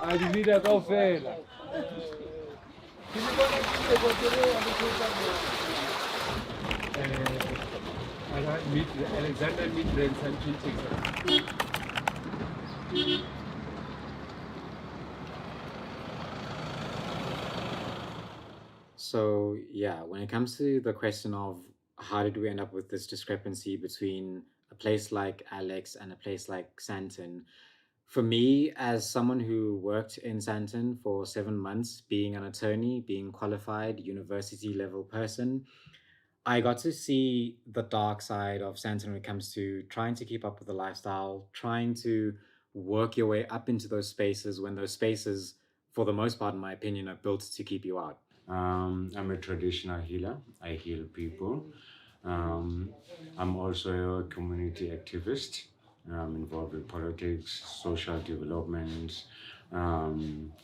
Adivina kaofela. Alexander Midrand Sanchin Texas. So, yeah, when it comes to the question of how did we end up with this discrepancy between a place like Alex and a place like Sandton, for me, as someone who worked in Sandton for 7 months, being an attorney, being qualified, university level person, I got to see the dark side of Sandton when it comes to trying to keep up with the lifestyle, trying to work your way up into those spaces when those spaces, for the most part, in my opinion, are built to keep you out. I'm a traditional healer. I heal people. Um, I'm also a community activist. I'm involved in politics, social development,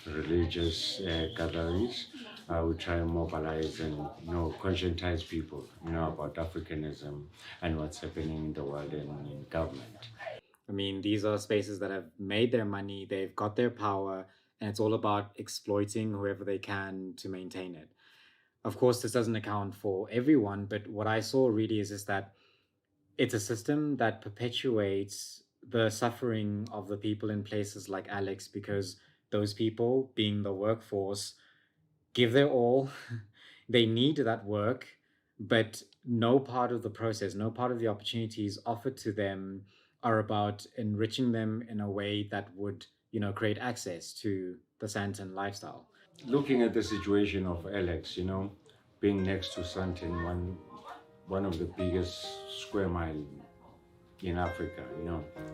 religious gatherings. We try and mobilize and conscientize people, about Africanism and what's happening in the world and in government. I mean, these are spaces that have made their money, they've got their power, and it's all about exploiting whoever they can to maintain it. Of course, this doesn't account for everyone, but what I saw really is that it's a system that perpetuates the suffering of the people in places like Alex because those people, being the workforce, give their all. They need that work, but no part of the process, no part of the opportunities offered to them are about enriching them in a way that would, create access to the Santon lifestyle. Looking at the situation of Alex, being next to Santin, one of the biggest square mile in Africa,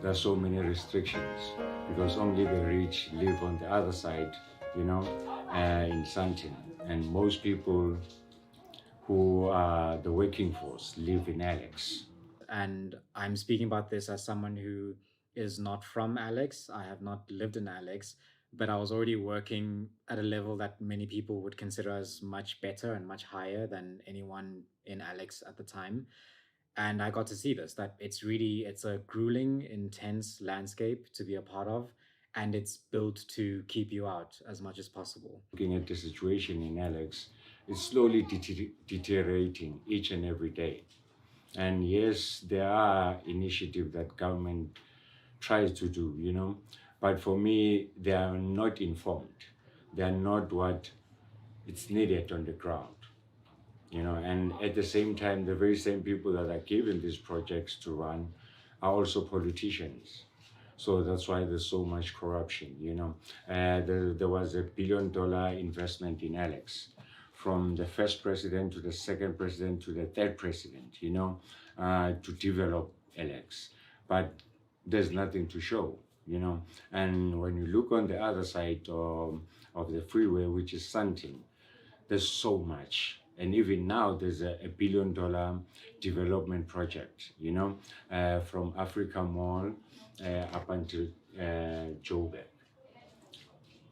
there are so many restrictions because only the rich live on the other side, in Santin, and most people who are the working force live in Alex. And I'm speaking about this as someone who is not from Alex. I have not lived in Alex, but I was already working at a level that many people would consider as much better and much higher than anyone in Alex at the time. And I got to see this, that it's a grueling, intense landscape to be a part of, and it's built to keep you out as much as possible. Looking at the situation in Alex, it's slowly deteriorating each and every day. And yes, there are initiatives that government tries to do, but for me, they are not informed. They are not what it's needed on the ground, and at the same time, the very same people that are given these projects to run are also politicians. So that's why there's so much corruption, there was $1 billion investment in Alex from the first president to the second president to the third president, to develop Alex. But there's nothing to show, And when you look on the other side of the freeway, which is Santin, there's so much. And even now, there's a $1 billion development project, from Africa Mall up until Joburg.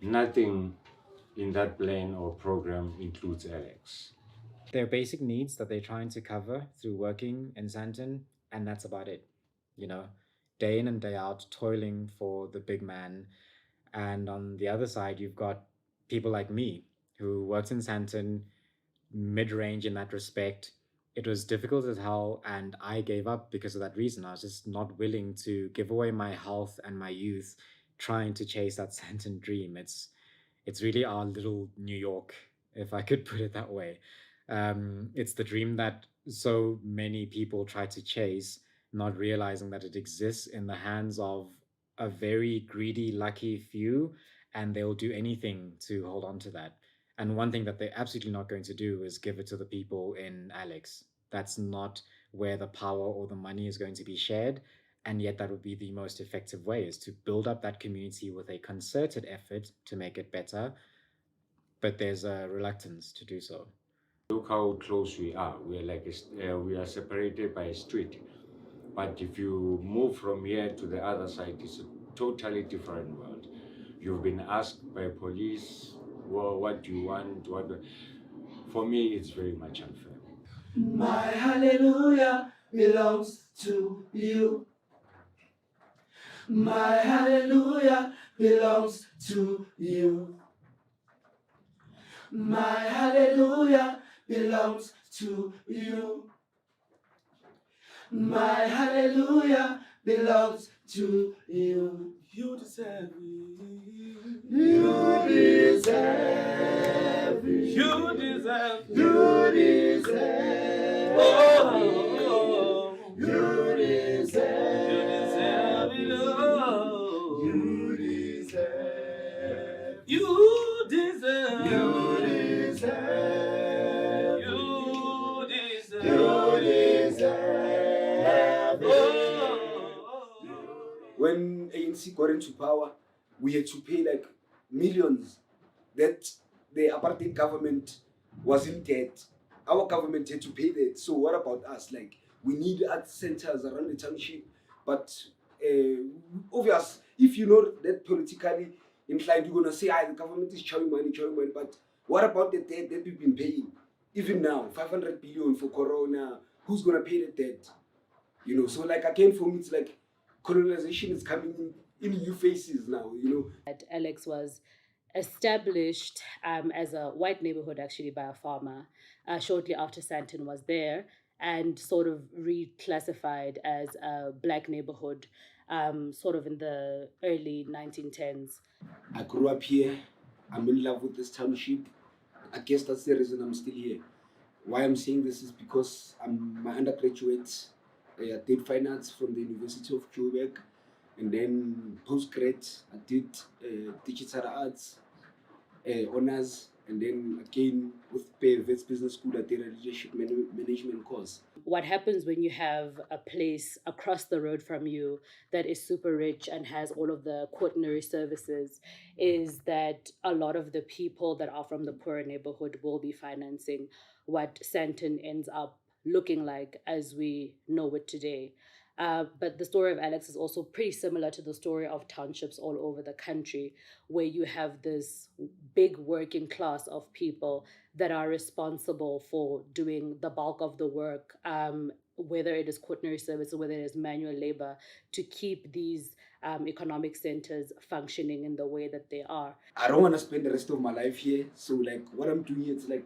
Nothing in that plan or program includes Alex. Their basic needs that they're trying to cover through working in Santon, and that's about it. You know, day in and day out, toiling for the big man. And on the other side, you've got people like me who worked in Santon, mid range in that respect. It was difficult as hell, and I gave up because of that reason. I was just not willing to give away my health and my youth trying to chase that Santon dream. It's really our little New York, if I could put it that way. It's the dream that so many people try to chase, not realizing that it exists in the hands of a very greedy, lucky few, and they'll do anything to hold on to that. And one thing that they're absolutely not going to do is give it to the people in Alex. That's not where the power or the money is going to be shared. And yet, that would be the most effective way is to build up that community with a concerted effort to make it better. But there's a reluctance to do so. Look how close we are. We are separated by a street. But if you move from here to the other side, it's a totally different world. You've been asked by police, well, what do you want? For me, it's very much unfair. My hallelujah belongs to you. My hallelujah belongs to you. My hallelujah belongs to you. My hallelujah belongs to you. You deserve it. You deserve it. You deserve it. You deserve it. Oh, you deserve it. You deserve it. Oh, you deserve. You deserve. You deserve. You deserve. You deserve. When ANC got into power, we had to pay like millions that the apartheid government was in debt. Our government had to pay that. So what about us? Like, we need art centers around the township, but obvious, if you know that politically inclined, you're gonna say, the government is chowing money. But what about the debt that we've been paying? Even now, 500 billion for Corona, who's gonna pay the debt? You know, so like again, for me, it's like colonization is coming in new faces now, you know. Alex was established as a white neighborhood actually by a farmer shortly after Sandton was there, and sort of reclassified as a black neighborhood sort of in the early 1910s. I grew up here. I'm in love with this township. I guess that's the reason I'm still here. Why I'm saying this is because I'm my undergraduate. I did finance from the University of Joburg, and then postgrad I did digital arts honors, and then again with Wits Business School I did a leadership management course. What happens when you have a place across the road from you that is super rich and has all of the quaternary services is that a lot of the people that are from the poorer neighborhood will be financing what Sandton ends up looking like as we know it today. But the story of Alex is also pretty similar to the story of townships all over the country, where you have this big working class of people that are responsible for doing the bulk of the work, whether it is quaternary service or whether it is manual labor, to keep these economic centers functioning in the way that they are. I don't want to spend the rest of my life here, so like what I'm doing, it's like,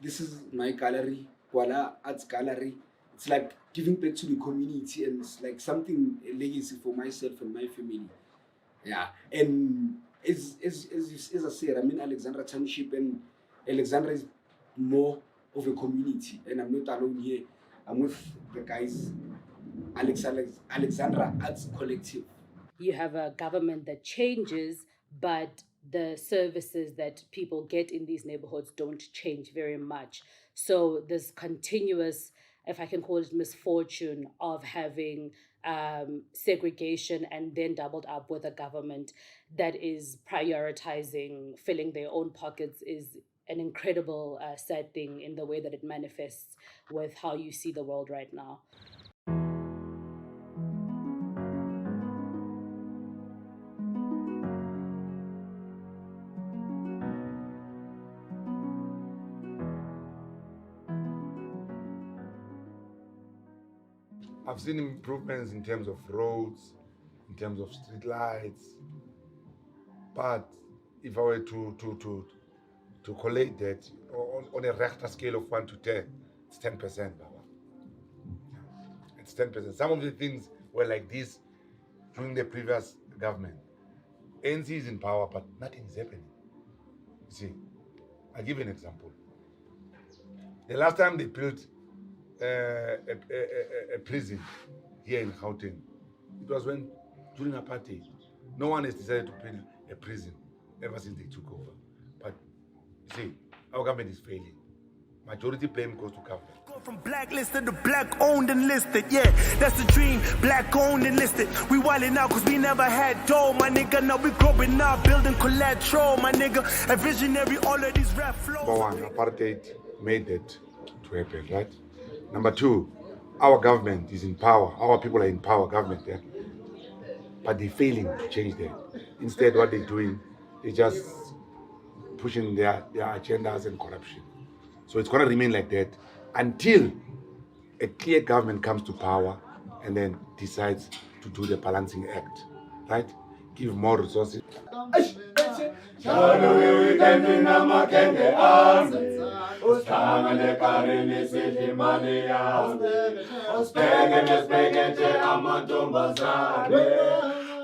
this is my gallery, Kuala Arts Gallery. It's like giving back to the community, and it's like something, a legacy for myself and my family. Yeah, and as I said, I'm in Alexandra Township, and Alexandra is more of a community, and I'm not alone here. I'm with the guys, Alexandra Arts Collective. You have a government that changes, but the services that people get in these neighborhoods don't change very much. So this continuous, if I can call it, misfortune of having segregation and then doubled up with a government that is prioritizing filling their own pockets is an incredible sad thing in the way that it manifests with how you see the world right now. I've seen improvements in terms of roads, in terms of street lights, but if I were to collate that on a Richter scale of 1 to 10, it's 10%. It's 10%. Some of the things were like this during the previous government. ANC is in power, but nothing is happening. You see, I'll give you an example. The last time they built a prison here in Gauteng, it was when during apartheid. No one has decided to build a prison ever since they took over. But you see, our government is failing. Majority blame goes to government. Go from blacklisted to black owned and listed, yeah, that's the dream. Black owned and listed. We wildin' out cause we never had dough, my nigga. Now we growing up, building collateral, my nigga. A visionary, all of these rap flows. Number one, apartheid made that to happen, right? Number two, our government is in power. Our people are in power, government, yeah? But they're failing to change that. Instead, what they're doing, they're just pushing their agendas and corruption. So it's going to remain like that until a clear government comes to power and then decides to do the balancing act, right? give more resources.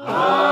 Ah